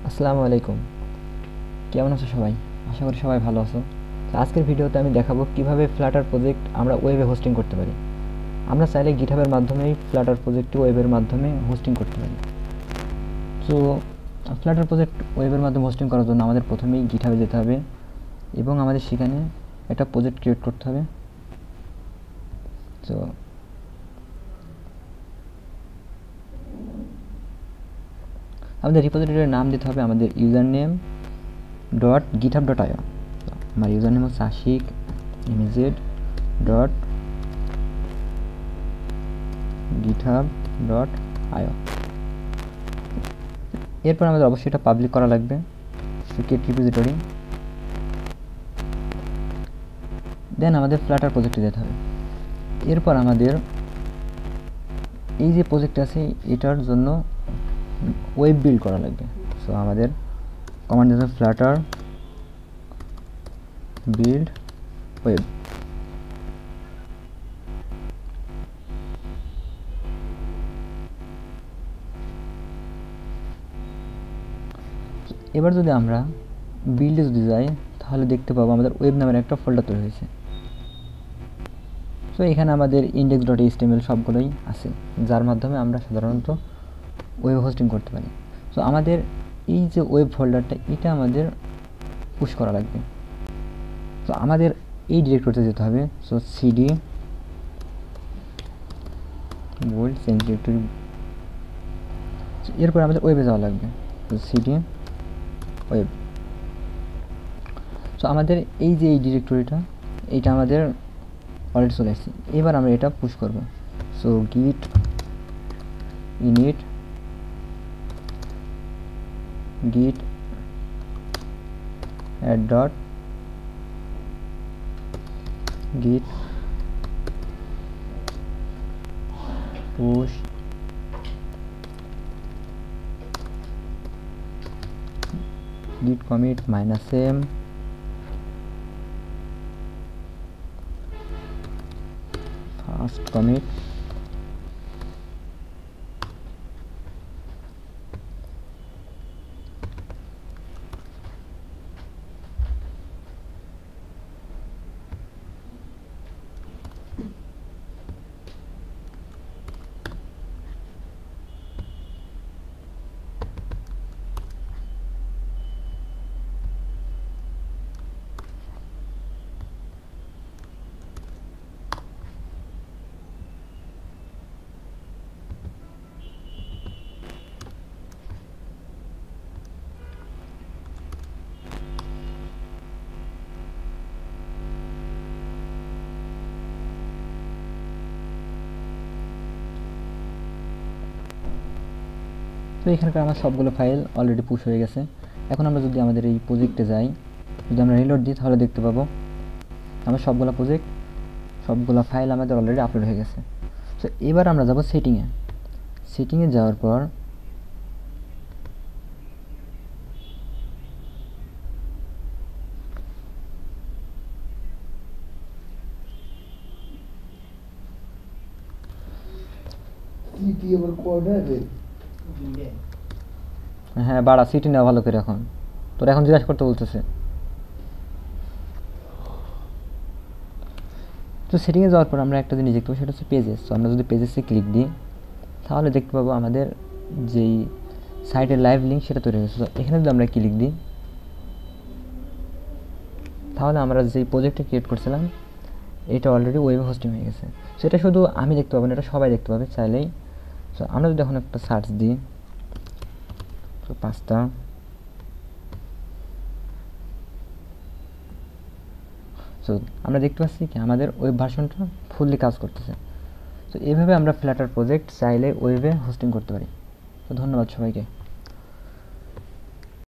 আসসালামু আলাইকুম। কেমন আছো সবাই? আশা করি সবাই ভালো আছো। তো আজকের ভিডিওতে আমি দেখাবো কিভাবে ফ্লাটার প্রজেক্ট আমরা ওয়েবে হোস্টিং করতে পারি। আমরা চাইলে গিটহাবের মাধ্যমেই ফ্লাটার প্রজেক্টটি ওয়েবের মাধ্যমে হোস্টিং করতে পারি। তো ফ্লাটার প্রজেক্ট ওয়েবের মাধ্যমে হোস্টিং করার জন্য আমাদের প্রথমেই গিটহাবে যেতে হবে এবং আমাদের সেখানে একটা প্রজেক্ট ক্রিয়েট করতে হবে। তো আমাদের রিপোজিটরির নাম দিতে হবে আমাদের user name dot GitHub dot IO. আমার ইউজার নেম হচ্ছে আশিক এমজেড ডট github.io। এরপর আমাদের অবশ্যই এটা পাবলিক করা লাগবে, সিক্রেট রিপোজিটরি। দেন আমাদের ফ্লাটার প্রজেক্টে যেতে হবে। এরপর আমাদের এই যে প্রজেক্ট আছে এটার জন্য ওয়েব বিল্ড করা লাগবে। সো আমাদের কমান্ড দিতে হবে ফ্লাটার বিল্ড ওয়েব। এবার যদি আমরা বিল্ডে যদি যাই তাহলে দেখতে পাবো আমাদের ওয়েব নামের একটা ফোল্ডার তৈরি হয়েছে। তো এখানে আমাদের index.html সবগুলোই আছে, যার মাধ্যমে আমরা সাধারণত ওয়েব হোস্টিং করতে পারি। তো আমাদের এই যে ওয়েব ফোল্ডারটা এটা আমাদের পুশ করা লাগবে। তো আমাদের এই ডিরেক্টরিতে যেতে হবে। So CD bold change directory. এরপর আমাদের ওয়েবে যাওয়া লাগবে। তো সিডি ওয়েব। সো আমাদের এই যে এই ডিরেক্টরিটা এইটা আমাদের অলরেডি চলে আসছে। এবার আমরা এটা পুশ করব। সো গিট init git add dot git push git commit -m fast commit। তো এখানকার আমার সবগুলো ফাইল অলরেডি পুশ হয়ে গেছে। এখন আমরা যদি আমাদের এই প্রজেক্টে যাই, যদি আমরা রিলোড দিই তাহলে দেখতে পাবো আমার সবগুলো প্রজেক্ট সবগুলো ফাইল আমাদের অলরেডি আপলোড হয়ে গেছে। তো এবার আমরা যাব সেটিংয়ে যাওয়ার পর হ্যাঁ বাড়া সিটি নেওয়া ভালো করে। এখন তোর এখন জিজ্ঞাসা করতে বলতেছে। তো সেটিংয়ে যাওয়ার পর আমরা একটা জিনিস দেখতে পাবো, সেটা হচ্ছে পেজেস। তো আমরা যদি পেজেসে ক্লিক দিই তাহলে দেখতে পাবো আমাদের যেই সাইটের লাইভ লিঙ্ক সেটা তৈরি হয়েছে। তো এখানে যদি আমরা ক্লিক দিই তাহলে আমরা যেই প্রজেক্টটা ক্রিয়েট করছিলাম এটা অলরেডি ওয়েবে হোস্টিং হয়ে গেছে। সেটা শুধু আমি দেখতে পাবো না, এটা সবাই দেখতে পাবে চাইলেই। সো আমরা যদি এখন একটা সার্চ দিই, তো 5টা, সো আমরা দেখতে পাচ্ছি কি আমাদের ওয়েব ভার্সনটা ফুললি কাজ করতেছে। তো এইভাবে আমরা ফ্লাটার প্রজেক্ট চাইলে ওয়েবে হোস্টিং করতে পারি। তো ধন্যবাদ সবাইকে।